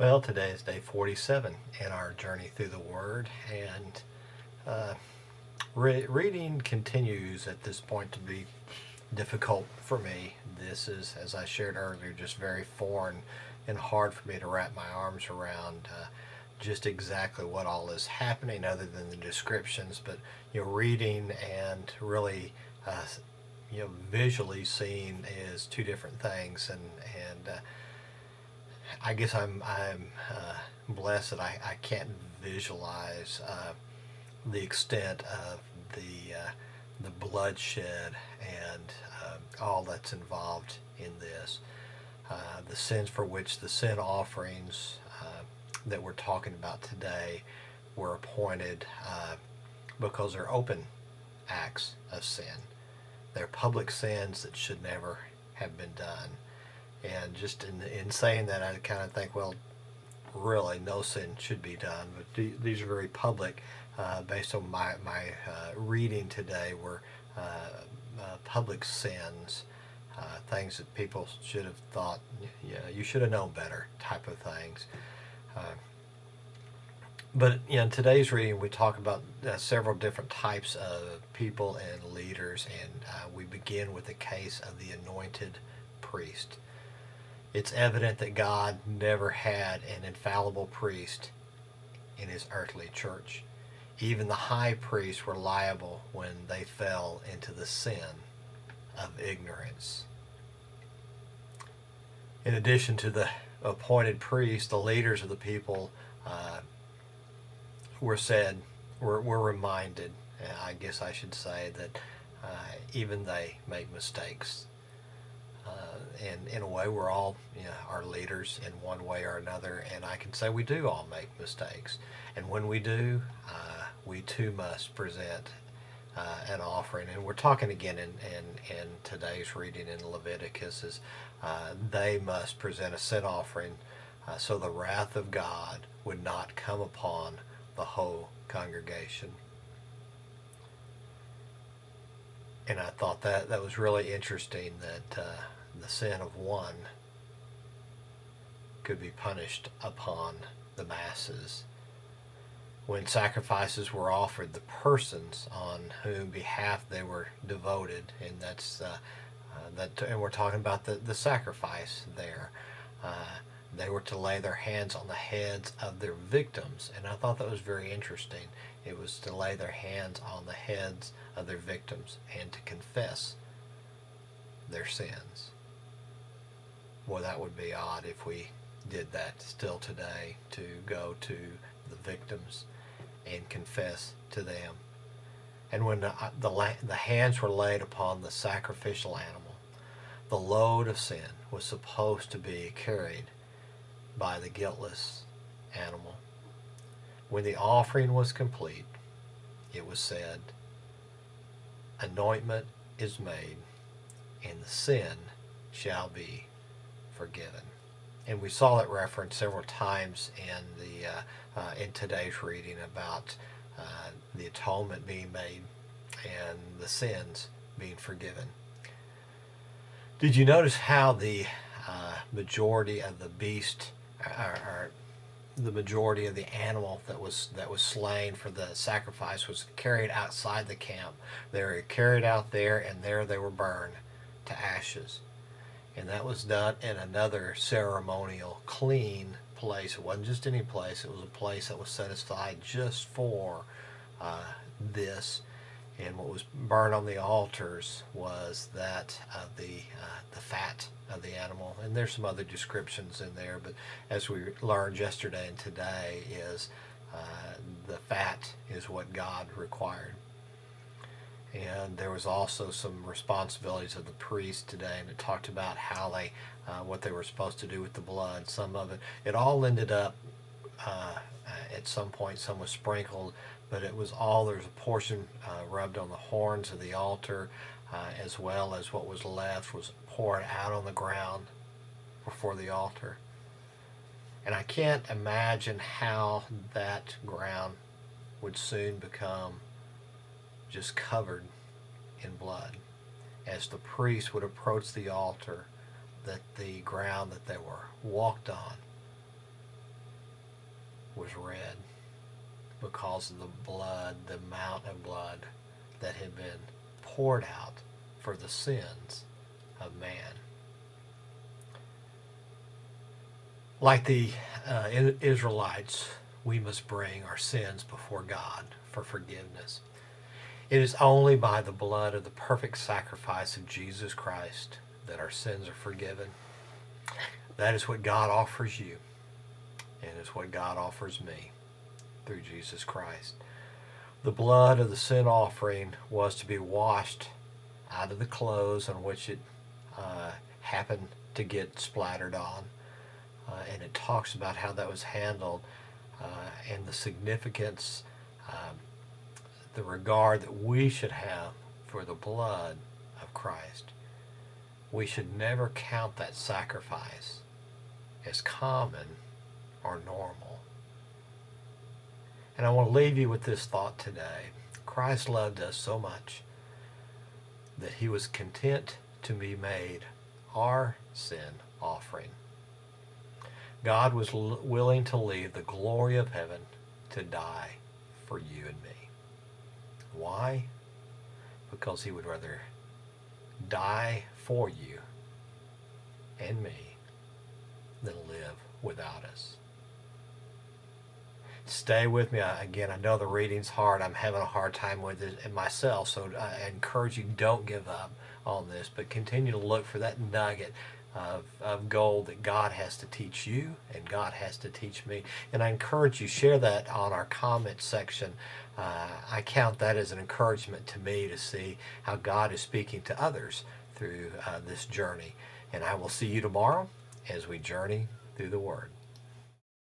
Well, today is day 47 in our journey through the Word, and uh, reading continues at this point to be difficult for me. This is, as I shared earlier, just very foreign and hard for me to wrap my arms around just exactly what all is happening, other than the descriptions. But reading and really, visually seeing is two different things, and I guess I'm blessed that I can't visualize the extent of the bloodshed and all that's involved in this. The sins for which the sin offerings that we're talking about today were appointed because they're open acts of sin. They're public sins that should never have been done. And just in saying that, I kind of think, well, really, no sin should be done. But these are very public, based on my reading today, were public sins, things that people should have thought, yeah, you should have known better, type of things. Uh, but in today's reading, we talk about several different types of people and leaders, and we begin with the case of the anointed priest. It's evident that God never had an infallible priest in his earthly church. Even the high priests were liable when they fell into the sin of ignorance. In addition to the appointed priests, the leaders of the people were said, were reminded, I guess I should say, that even they make mistakes. And in a way, we're all our leaders in one way or another, and I can say we do all make mistakes. And when we do, we too must present an offering. And we're talking again in today's reading in Leviticus is they must present a sin offering so the wrath of God would not come upon the whole congregation. And I thought that was really interesting that the sin of one could be punished upon the masses. When sacrifices were offered, the persons on whom behalf they were devoted, and and we're talking about the sacrifice there. They were to lay their hands on the heads of their victims, and I thought that was very interesting. It was to lay their hands on the heads of their victims and to confess their sins. Boy, that would be odd if we did that still today, to go to the victims and confess to them. And when the hands were laid upon the sacrificial animal, the load of sin was supposed to be carried by the guiltless animal. When the offering was complete, it was said, anointment is made, and the sin shall be forgiven. And we saw that reference several times in today's reading about the atonement being made and the sins being forgiven. Did you notice how the majority of the beast, or the majority of the animal that was slain for the sacrifice, was carried outside the camp? They were carried out there, and there they were burned to ashes. And that was done in another ceremonial, clean place. It wasn't just any place. It was a place that was set aside just for this. And what was burned on the altars was that of the fat of the animal. And there's some other descriptions in there, but as we learned yesterday and today, is the fat is what God required. And there was also some responsibilities of the priest today, and it talked about how what they were supposed to do with the blood. Some of it all ended up at some point. Some was sprinkled, but it was all. There was a portion rubbed on the horns of the altar, as well as what was left was poured out on the ground before the altar. And I can't imagine how that ground would soon become just covered in blood. As the priest would approach the altar, that the ground that they were walked on was red because of the blood, the amount of blood that had been poured out for the sins of man. Like the Israelites, we must bring our sins before God for forgiveness. It is only by the blood of the perfect sacrifice of Jesus Christ that our sins are forgiven. That is what God offers you, and it's what God offers me through Jesus Christ. The blood of the sin offering was to be washed out of the clothes on which it happened to get splattered on. And it talks about how that was handled and the significance, the regard that we should have for the blood of Christ. We should never count that sacrifice as common or normal. And I want to leave you with this thought today. Christ loved us so much that he was content to be made our sin offering. God was willing to leave the glory of heaven to die for you and me. Why? Because he would rather die for you and me than live without us. Stay with me. Again, I know the reading's hard. I'm having a hard time with it myself, so I encourage you, don't give up on this, but continue to look for that nugget of gold that God has to teach you and God has to teach me. And I encourage you, share that on our comment section. I count that as an encouragement to me to see how God is speaking to others through this journey. And I will see you tomorrow as we journey through the Word.